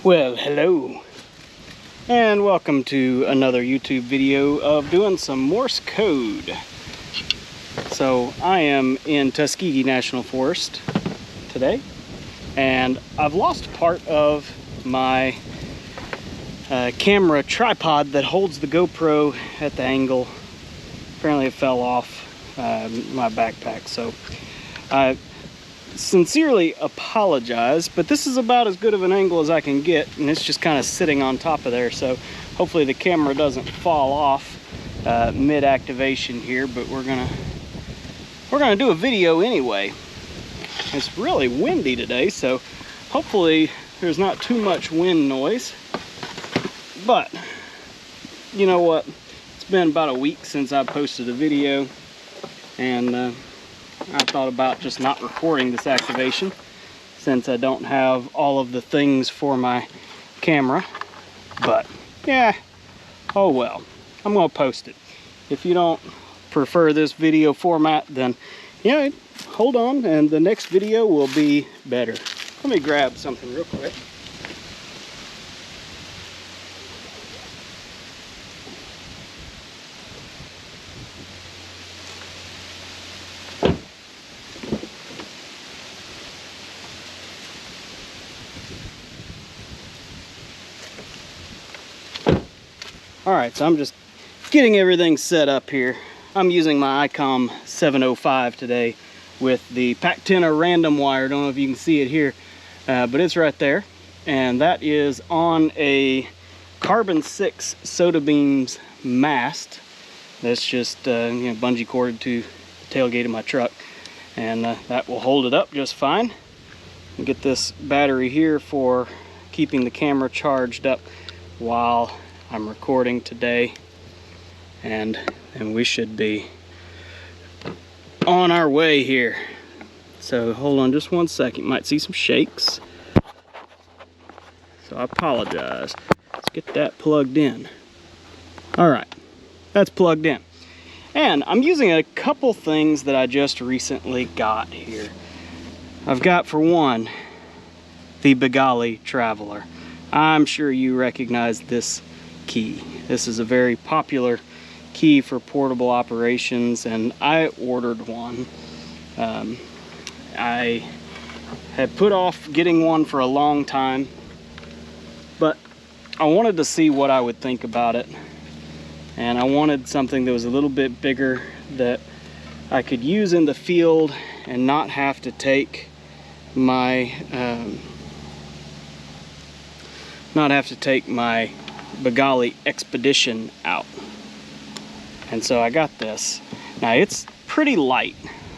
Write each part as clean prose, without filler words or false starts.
Well, hello, and welcome to another YouTube video of doing some Morse code. So I am in Tuskegee National Forest today, and I've lost part of my camera tripod that holds the GoPro at the angle. Apparently it fell off my backpack, so I sincerely apologize, but this is about as good of an angle as I can get, and it's just kind of sitting on top of there, so hopefully the camera doesn't fall off mid-activation here. But we're gonna do a video anyway. It's really windy today, so hopefully there's not too much wind noise. But you know what, it's been about a week since I posted a video, and I thought about just not recording this activation since I don't have all of the things for my camera. But yeah, oh well, I'm gonna post it. If you don't prefer this video format, then yeah, hold on, and the next video will be better. Let me grab something real quick. Alright, so I'm just getting everything set up here. I'm using my Icom 705 today with the PackTenna random wire. Don't know if you can see it here, but it's right there. And that is on a carbon 6 SOTA beams mast. That's just bungee corded to the tailgate of my truck. And that will hold it up just fine. And get this battery here for keeping the camera charged up while I'm recording today, and we should be on our way here. So hold on just one second, you might see some shakes, so I apologize. Let's get that plugged in. All right, that's plugged in, and I'm using a couple things that I just recently got here. I've got, for one, the Begali Traveler. I'm sure you recognize this key. This is a very popular key for portable operations, and I ordered one. I had put off getting one for a long time, but I wanted to see what I would think about it, and I wanted something that was a little bit bigger that I could use in the field and not have to take my Begali Expedition out. And so I got this. Now it's pretty light,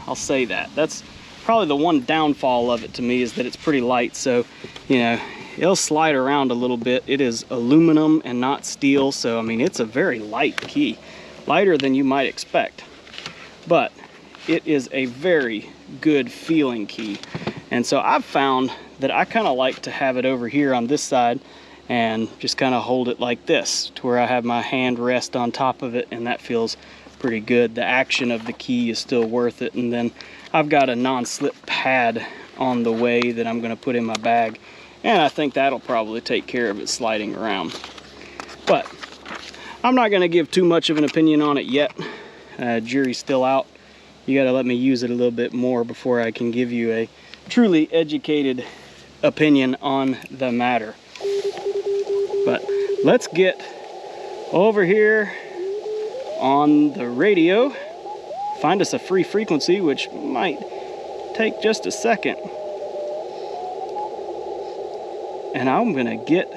I'll say that. That's probably the one downfall of it to me, is that it's pretty light. So, you know, it'll slide around a little bit. It is aluminum and not steel, so I mean, it's a very light key, lighter than you might expect. But it is a very good feeling key. And so I've found that I kind of like to have it over here on this side and just kind of hold it like this, to where I have my hand rest on top of it, and that feels pretty good. The action of the key is still worth it. And then I've got a non-slip pad on the way that I'm going to put in my bag, and I think that'll probably take care of it sliding around. But I'm not going to give too much of an opinion on it yet. Jury's still out. You got to let me use it a little bit more before I can give you a truly educated opinion on the matter. But let's get over here on the radio, find us a free frequency, which might take just a second, and I'm gonna get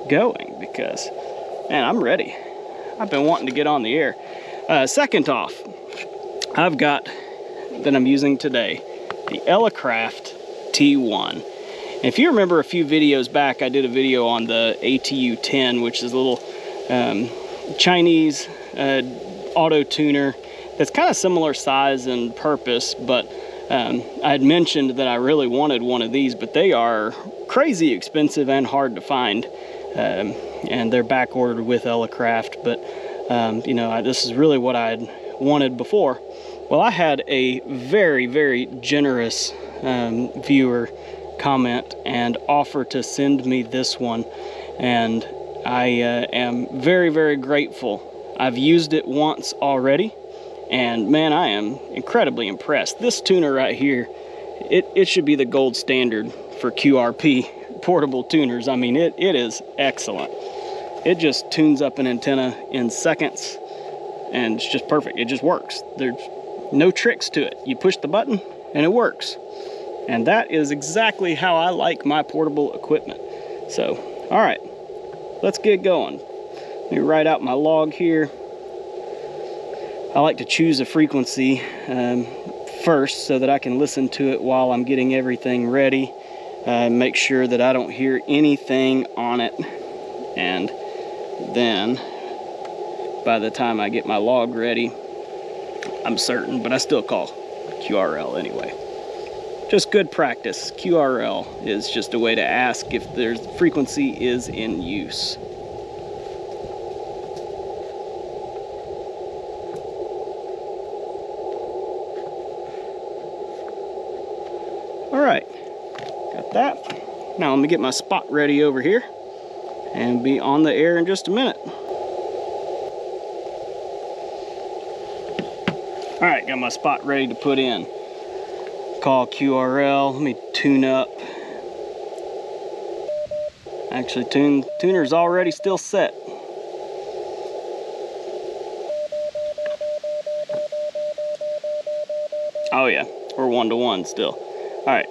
going because, man, I'm ready. I've been wanting to get on the air. Second off, I've got, that I'm using today, the Elecraft T1. If you remember a few videos back, I did a video on the ATU-10, which is a little Chinese auto tuner that's kind of similar size and purpose, but I had mentioned that I really wanted one of these, but they are crazy expensive and hard to find, and they're back ordered with Elecraft. But you know, this is really what I had wanted before. Well, I had a very, very generous viewer comment and offer to send me this one, and I am very, very grateful. I've used it once already, and man, I am incredibly impressed. This tuner right here, it should be the gold standard for QRP portable tuners. I mean, it is excellent. It just tunes up an antenna in seconds, and it's just perfect. It just works. There's no tricks to it. You push the button and it works. And that is exactly how I like my portable equipment. So, all right, let's get going. Let me write out my log here. I like to choose a frequency first so that I can listen to it while I'm getting everything ready. Make sure that I don't hear anything on it. And then by the time I get my log ready, I'm certain, but I still call QRL anyway. Just good practice. QRL is just a way to ask if there's frequency is in use. All right, got that. Now let me get my spot ready over here and be on the air in just a minute. All right, got my spot ready to put in. Call QRL, let me tune up. Actually, tuner's already still set. Oh yeah, we're 1-to-1 still. All right.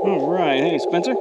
All right, hey Spencer.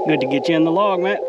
Good to get you in the log, Matt.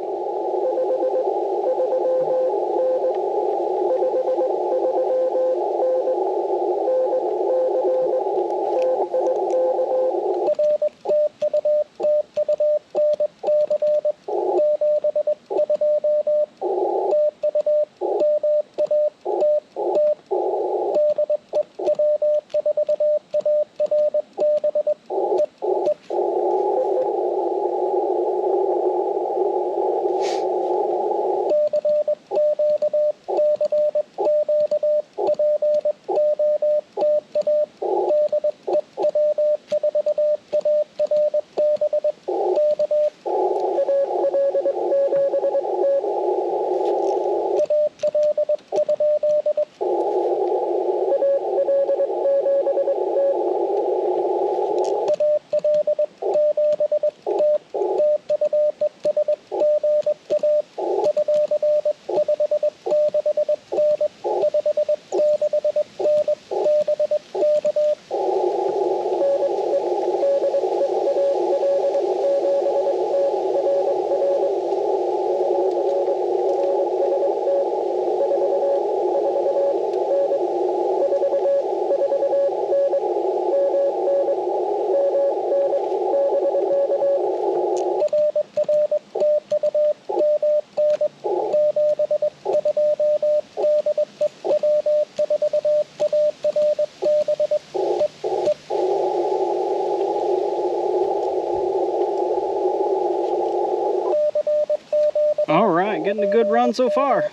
All right, getting a good run so far.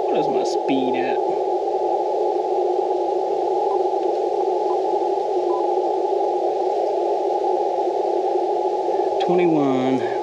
What is my speed at? $21.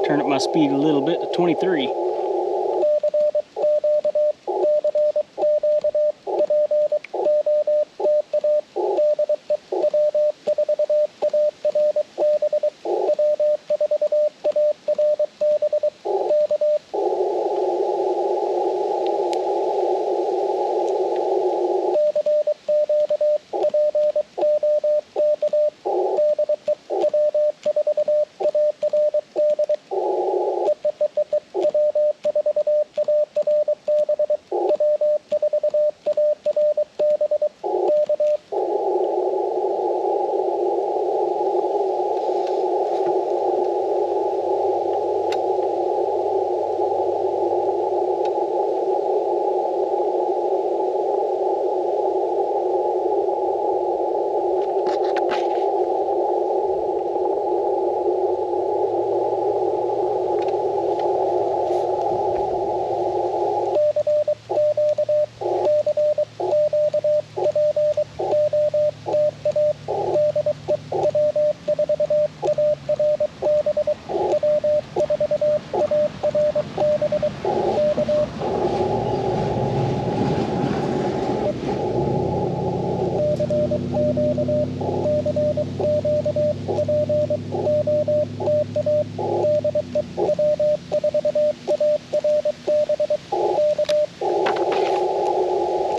Turn up my speed a little bit to 23.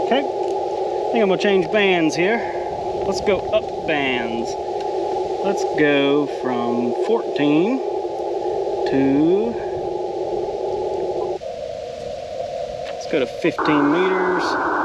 Okay, I think I'm gonna change bands here. Let's go up bands. Let's go from 14 to, let's go to 15 meters.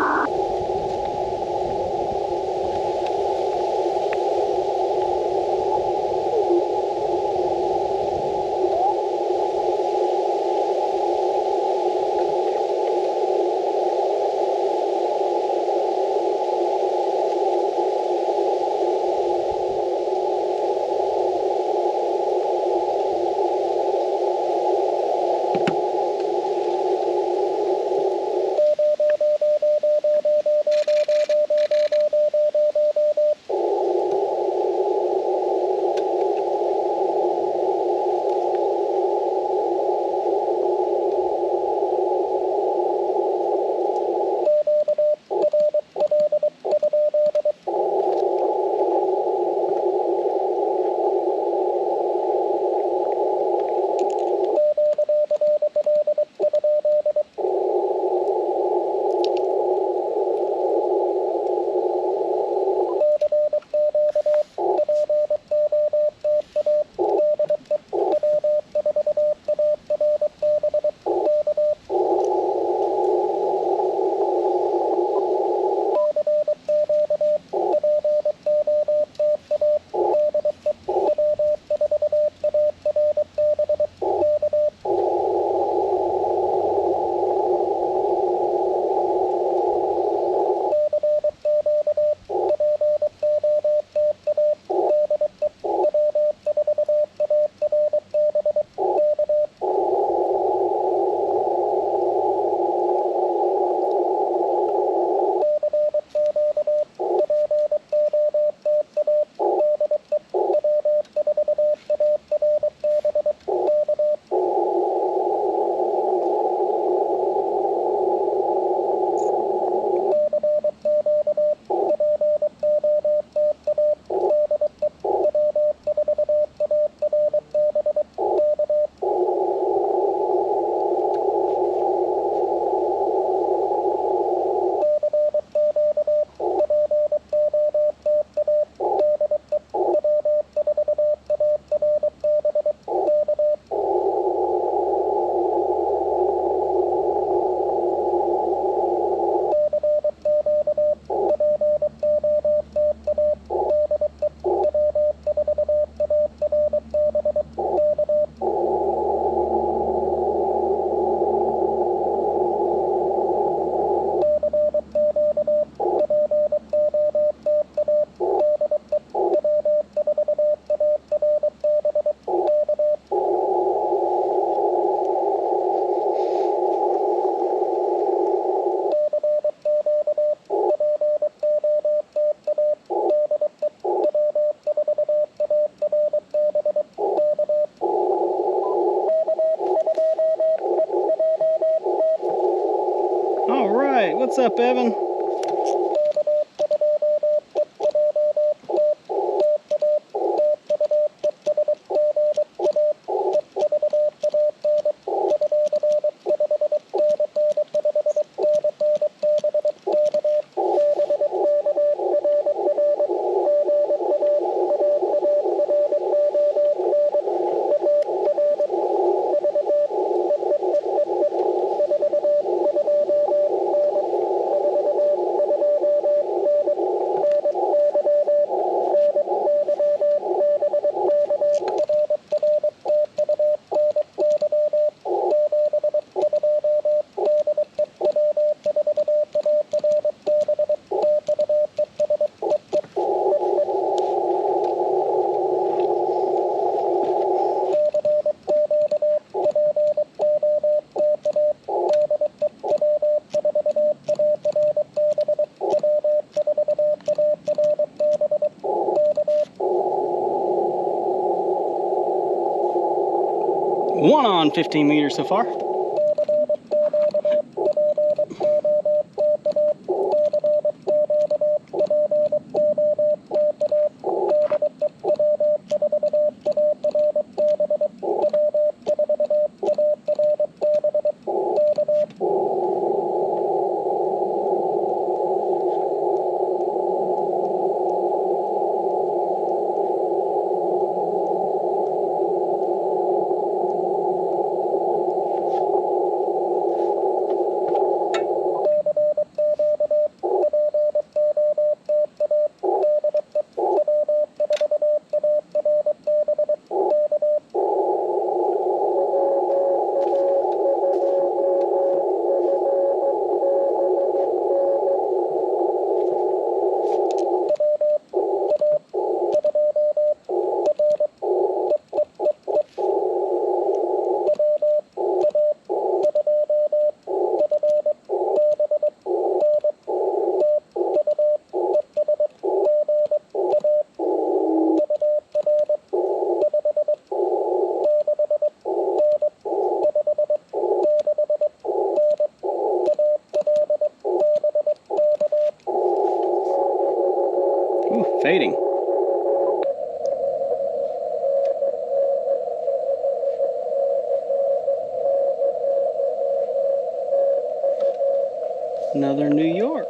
What's up, Evan? One on 15 meters so far. Ooh, fading. Another New York.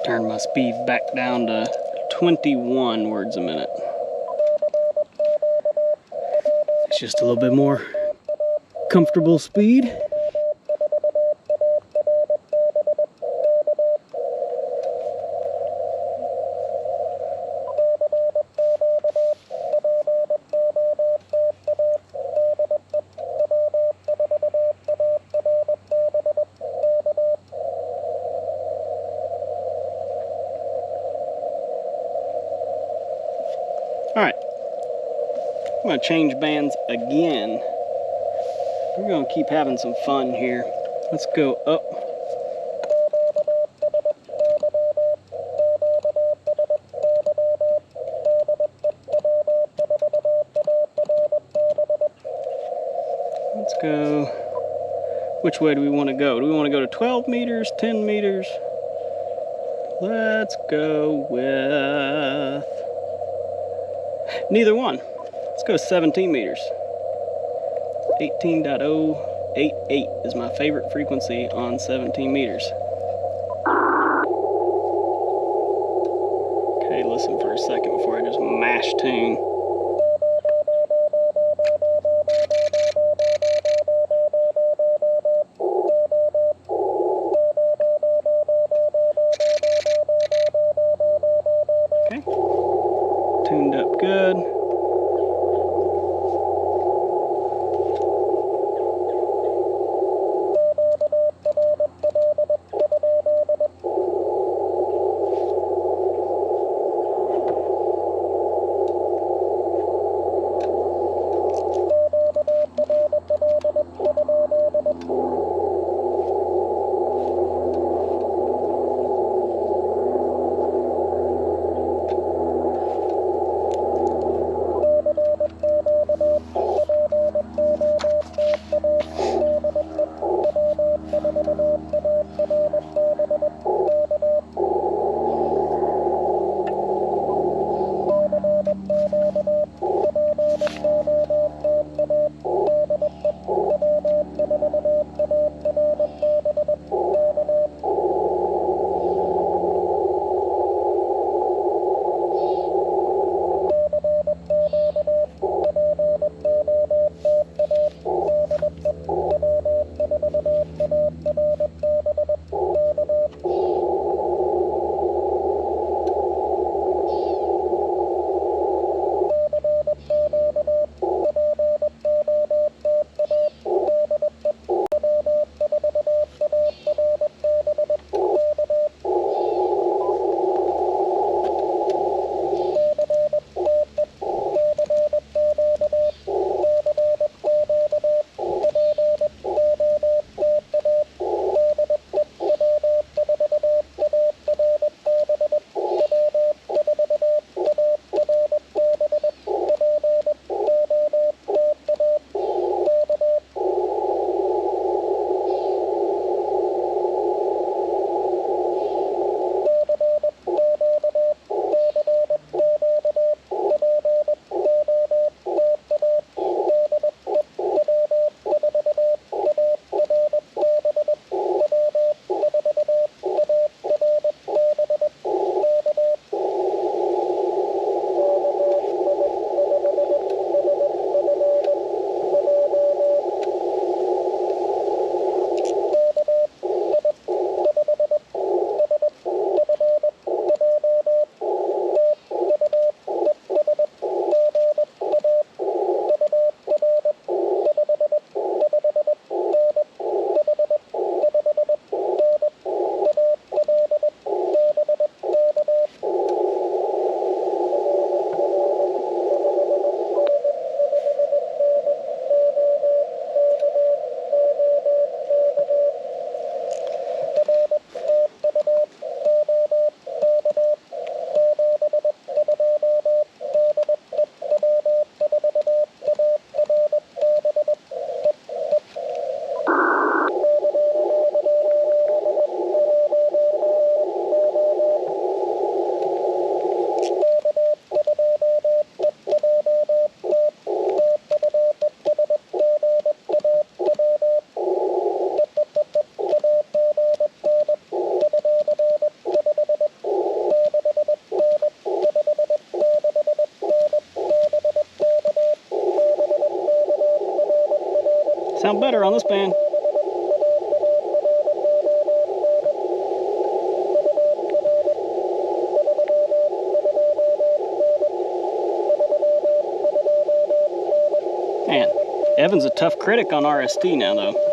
Turn my speed back down to 21 words a minute. It's just a little bit more comfortable speed. Alright, I'm going to change bands again. We're going to keep having some fun here. Let's go up. Let's go. Which way do we want to go? Do we want to go to 12 meters, 10 meters? Let's go with neither one. Let's go 17 meters. 18.088 is my favorite frequency on 17 meters. Okay, listen for a second before I just mash tune. Okay, tuned up good. Sound better on this band. Man, Evan's a tough critic on RST now, though.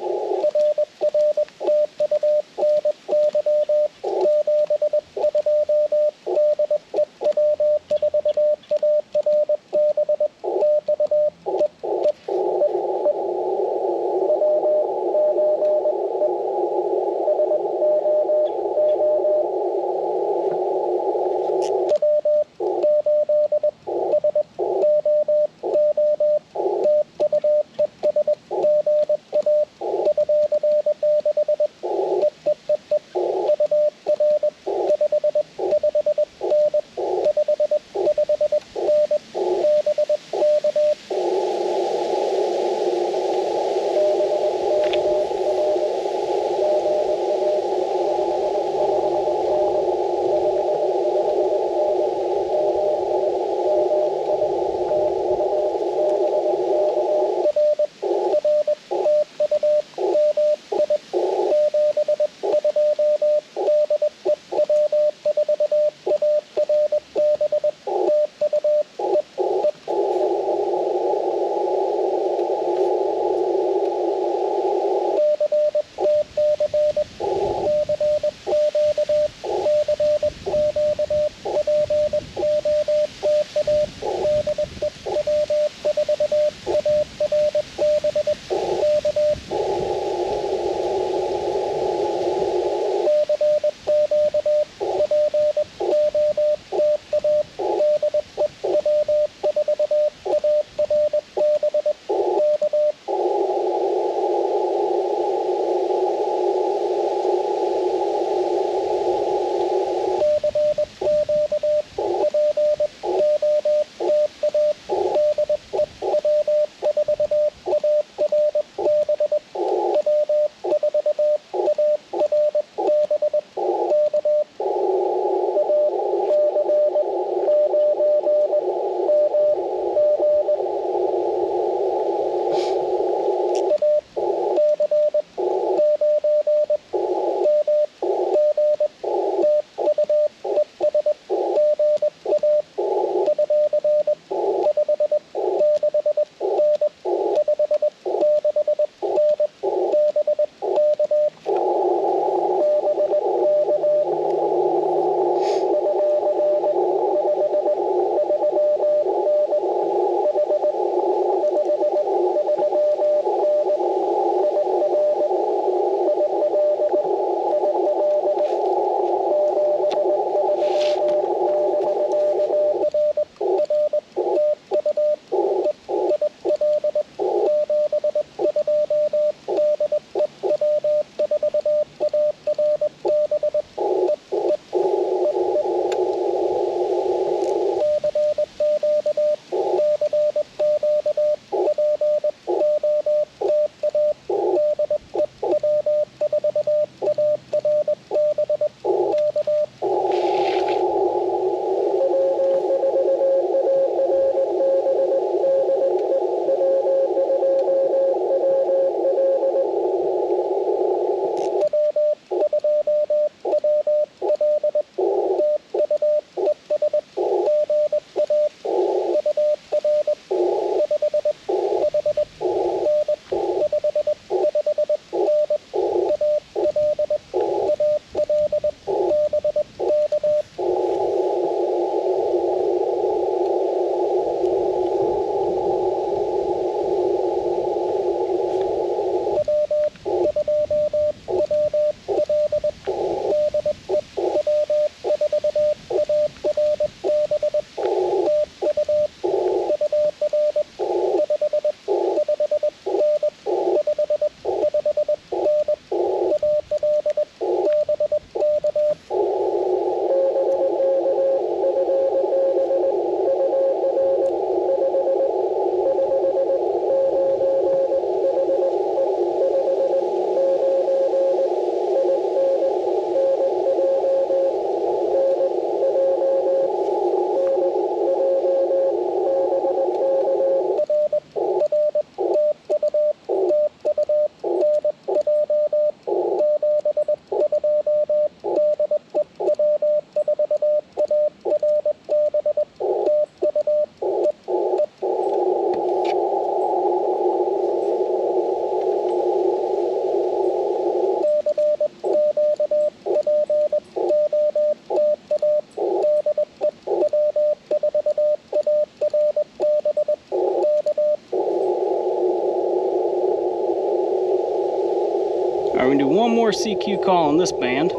RCQ call on this band.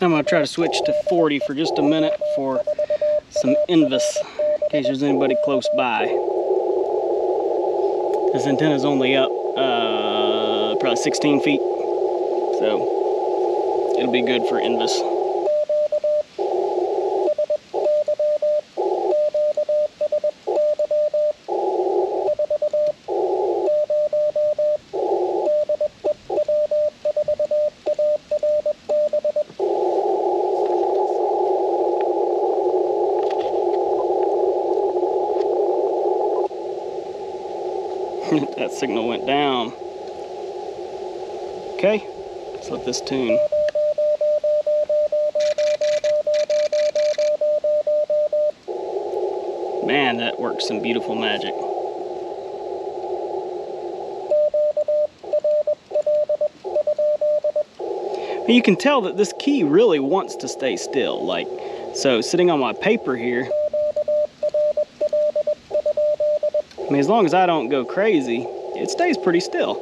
I'm going to try to switch to 40 for just a minute for some Invis, in case there's anybody close by. This antenna's only up probably 16 feet, so it'll be good for Invis. That signal went down. Okay, let's let this tune. Man, that works some beautiful magic. And you can tell that this key really wants to stay still. Like, so sitting on my paper here, I mean, as long as I don't go crazy, it stays pretty still.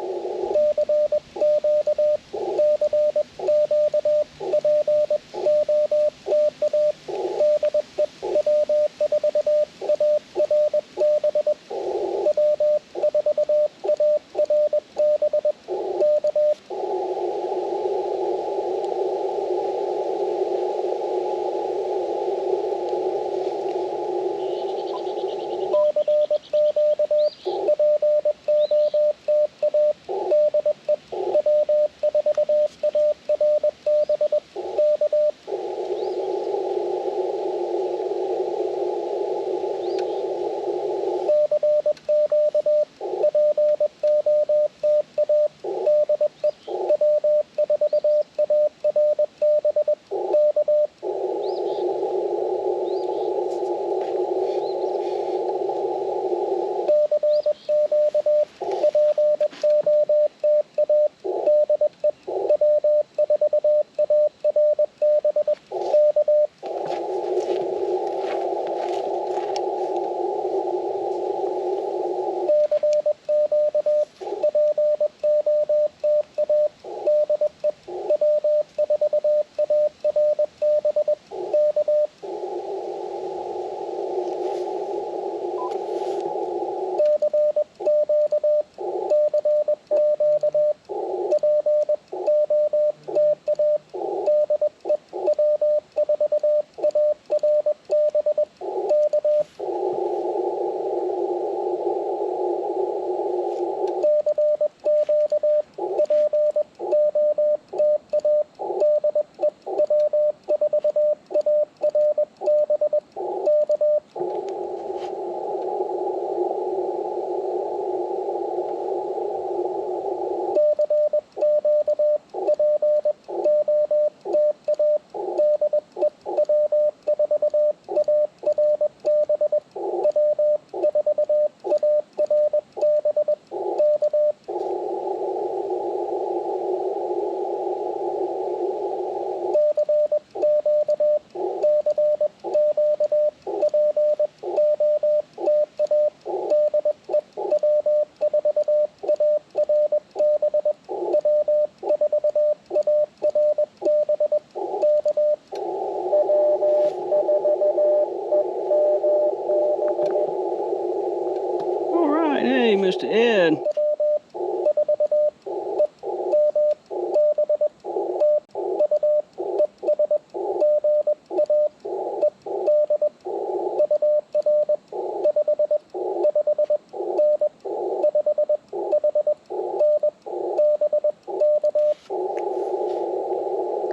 Hey, Mr. Ed.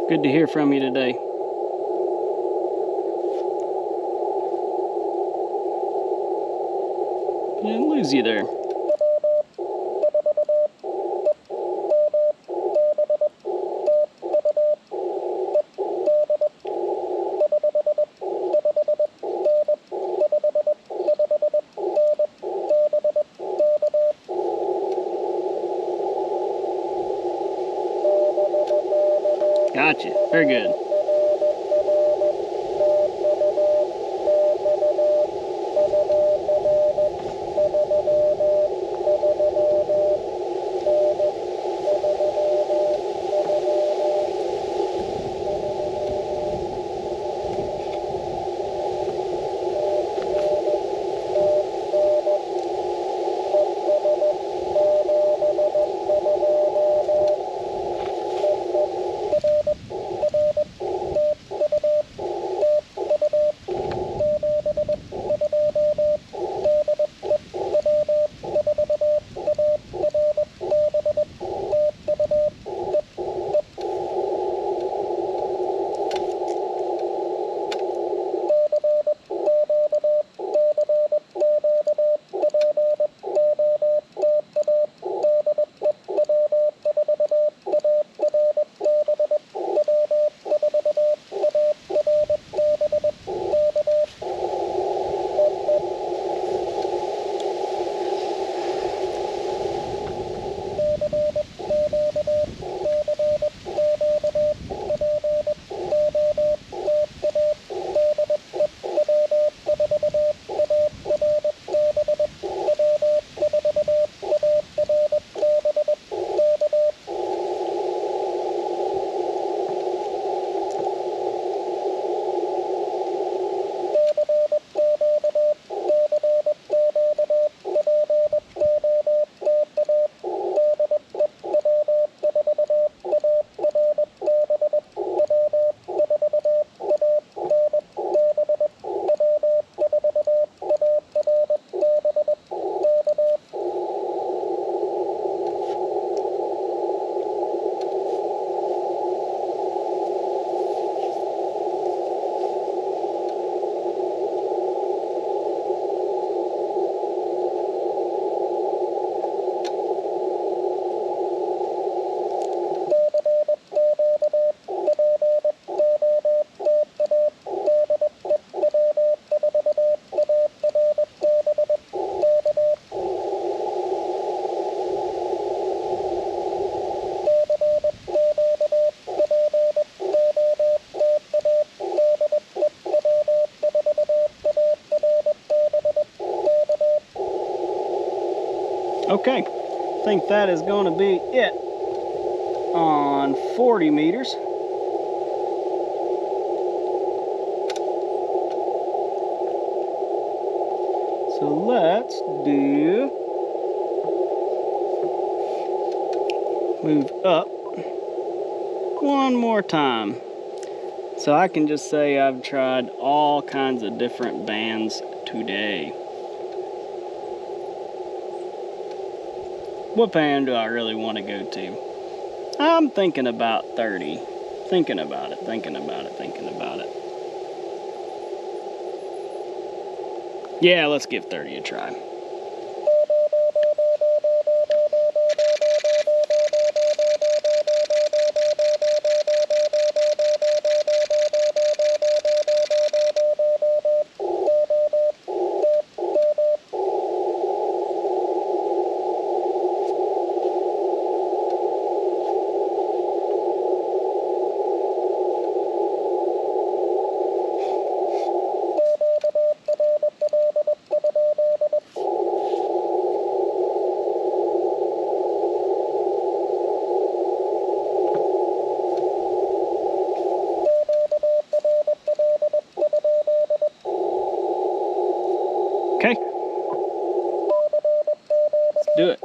Good to hear from you today. Didn't lose you there. Gotcha. Very good. think that is going to be it on 40 meters. So let's move up one more time. So I can just say I've tried all kinds of different bands today. What band do I really want to go to? I'm thinking about 30. Thinking about it. Yeah, let's give 30 a try. Okay, let's do it.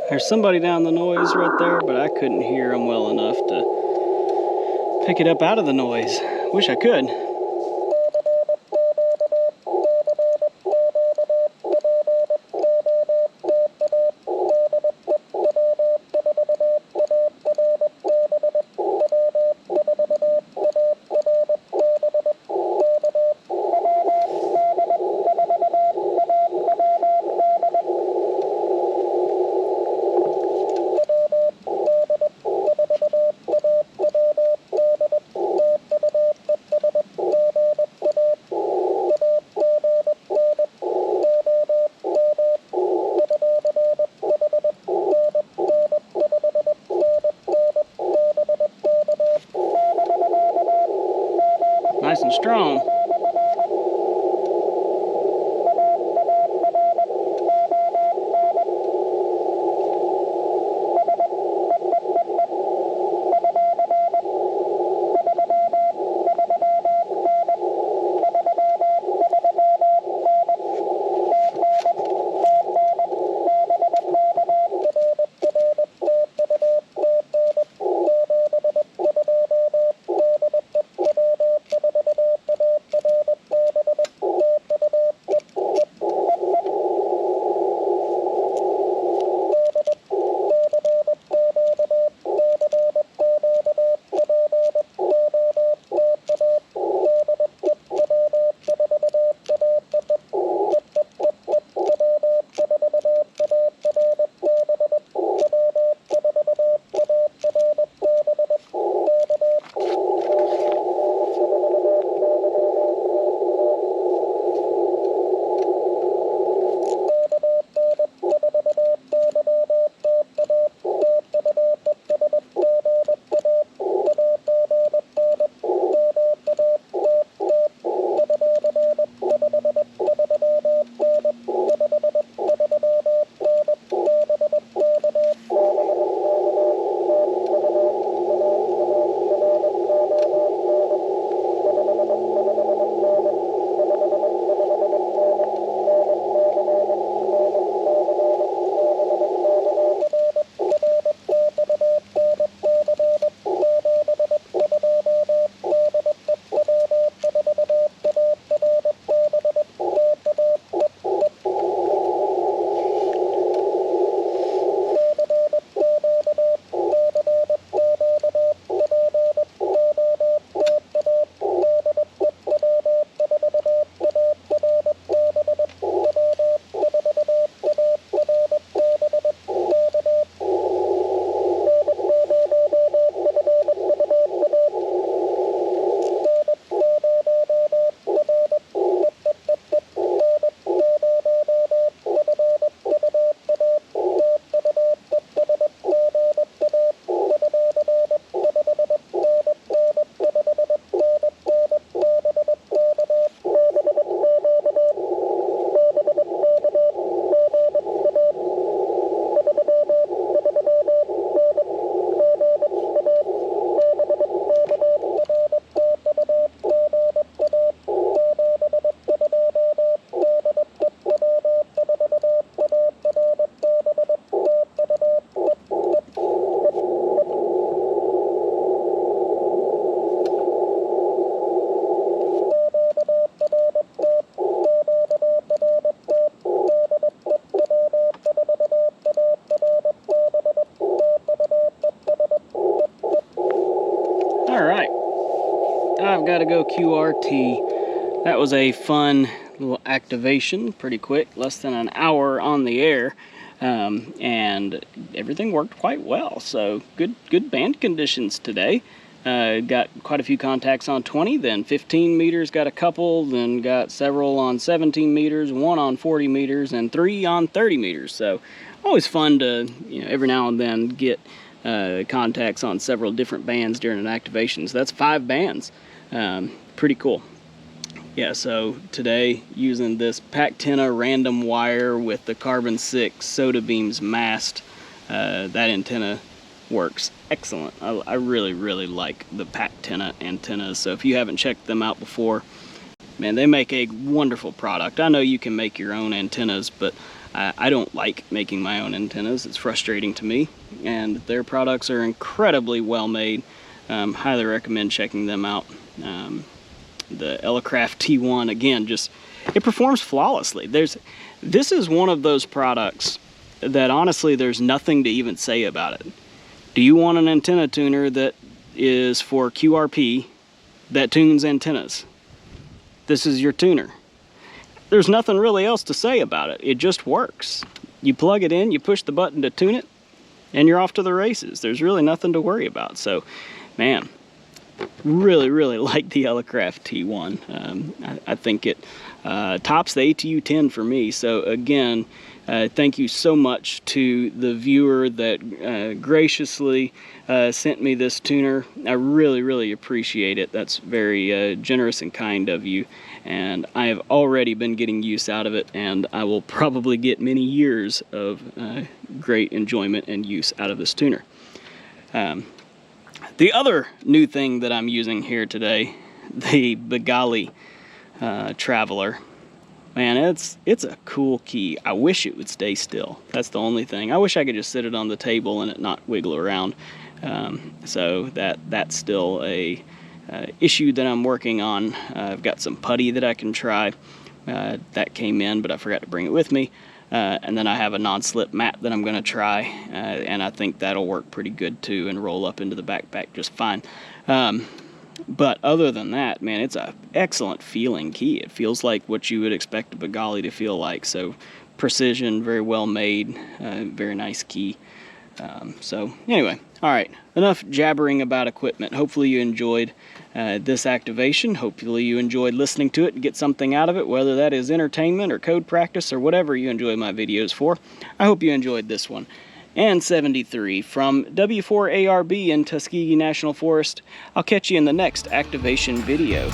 There's somebody down the noise right there, but I couldn't hear them well enough to pick it up out of the noise. Wish I could. Nice and strong. gotta go QRT. That was a fun little activation, pretty quick, less than an hour on the air, and everything worked quite well. So good band conditions today. Got quite a few contacts on 20, then 15 meters, got a couple, then got several on 17 meters, one on 40 meters, and 3 on 30 meters. So always fun to, every now and then get contacts on several different bands during an activation. So that's 5 bands. Pretty cool. Yeah, so today using this PackTenna random wire with the carbon 6 SOTA beams mast, that antenna works excellent. I really like the PackTenna antennas. So if you haven't checked them out before, man, they make a wonderful product. I know you can make your own antennas, but I don't like making my own antennas. It's frustrating to me, and their products are incredibly well made. Highly recommend checking them out. The Elecraft T1, again, it performs flawlessly. This is one of those products that honestly there's nothing to even say about it. Do you want an antenna tuner that is for QRP that tunes antennas? This is your tuner. There's nothing really else to say about it. It just works. You plug it in, you push the button to tune it, and you're off to the races. There's really nothing to worry about. So, man, really like the Elecraft T1. I think it tops the ATU 10 for me. So again, thank you so much to the viewer that graciously sent me this tuner. I really appreciate it. That's very generous and kind of you, and I have already been getting use out of it, and I will probably get many years of great enjoyment and use out of this tuner. The other new thing that I'm using here today, the Begali Traveler. Man, it's a cool key. I wish it would stay still. That's the only thing. I wish I could just sit it on the table and it not wiggle around. So that's still a issue that I'm working on. I've got some putty that I can try. That came in, but I forgot to bring it with me. And then I have a non-slip mat that I'm going to try, and I think that'll work pretty good too and roll up into the backpack just fine. But other than that, man, it's an excellent feeling key. It feels like what you would expect a Begali to feel like. So precision, very well made, very nice key. So anyway, all right, enough jabbering about equipment. Hopefully you enjoyed this activation. Hopefully you enjoyed listening to it and get something out of it, whether that is entertainment or code practice or whatever you enjoy my videos for. I hope you enjoyed this one. And 73 from W4ARB in Tuskegee National Forest. I'll catch you in the next activation video.